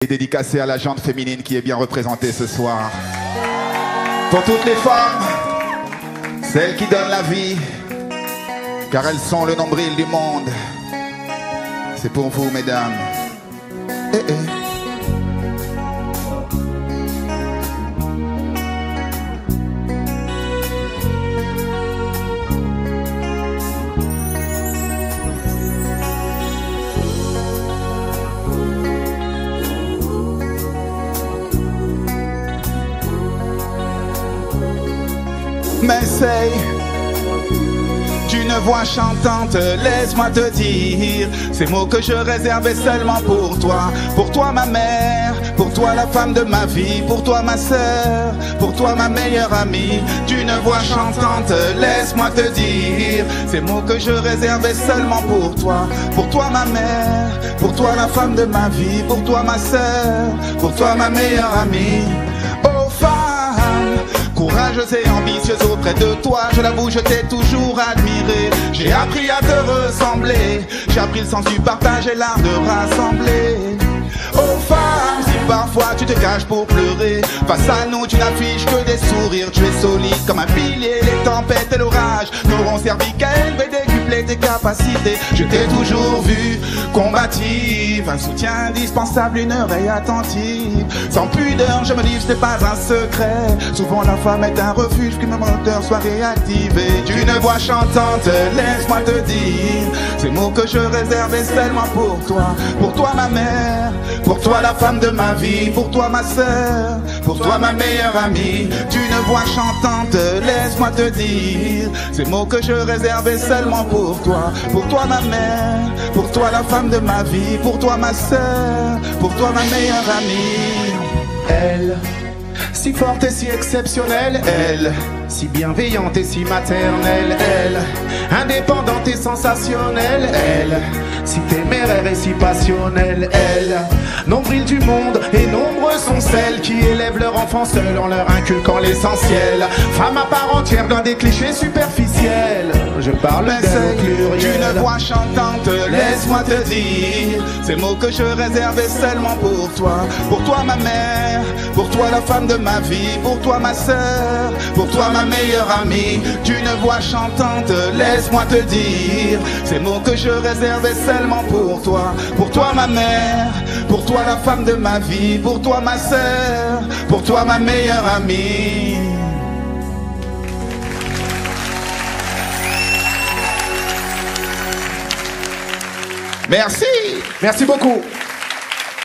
Et dédicacé à la gente féminine qui est bien représentée ce soir. Pour toutes les femmes, celles qui donnent la vie, car elles sont le nombril du monde. C'est pour vous, mesdames. Eh, eh. Mais c'est d'une voix chantante, laisse-moi te dire ces mots que je réservais seulement pour toi ma mère, pour toi la femme de ma vie, pour toi ma sœur, pour toi ma meilleure amie. D'une voix chantante, laisse-moi te dire ces mots que je réservais seulement pour toi ma mère, pour toi la femme de ma vie, pour toi ma sœur, pour toi ma meilleure amie. Oh femme, courageuse et ambitieuse auprès de toi, je l'avoue, je t'ai toujours admiré. J'ai appris à te ressembler, j'ai appris le sens du partage et l'art de rassembler. Oh femme, si parfois tu te caches pour pleurer, face à nous tu n'affiches que des sourires. Tu es solide comme un pilier, les tempêtes et l'orage n'auront servi qu'à élever, décupler tes capacités. Je t'ai toujours vu combative, un soutien indispensable, une oreille attentive. Sans pudeur, je me livre, ce n'est pas un secret. Souvent la femme est un refuge, que mon moteur soit réactivé. D'une voix chantante, laisse-moi te dire ces mots que je réservais seulement pour toi ma mère, pour toi la femme de ma vie, pour toi ma sœur, pour toi ma meilleure amie. D'une voix chantante, laisse-moi te dire ces mots que je réservais seulement pour toi ma mère, pour toi la femme de ma vie, pour toi ma sœur, pour toi ma meilleure amie. Elle, si forte et si exceptionnelle, elle, si bienveillante et si maternelle, elle, indépendante et sensationnelle, elle, si téméraire et si passionnelle, elle, nombril du monde, et nombreux sont celles qui élèvent leur enfant seul en leur inculquant l'essentiel. Femme à part entière dans des clichés superficiels, je parle d'elle au pluriel. D'une voix chantante, laisse-moi te dire ces mots que je réservais seulement pour toi ma mère, pour toi la femme de ma vie, pour toi ma sœur, pour toi ma meilleure amie. D'une voix chantante, laisse-moi te dire ces mots que je réservais seulement pour toi ma mère, pour toi la femme de ma vie, pour toi ma sœur, pour toi ma meilleure amie. Merci. Merci beaucoup.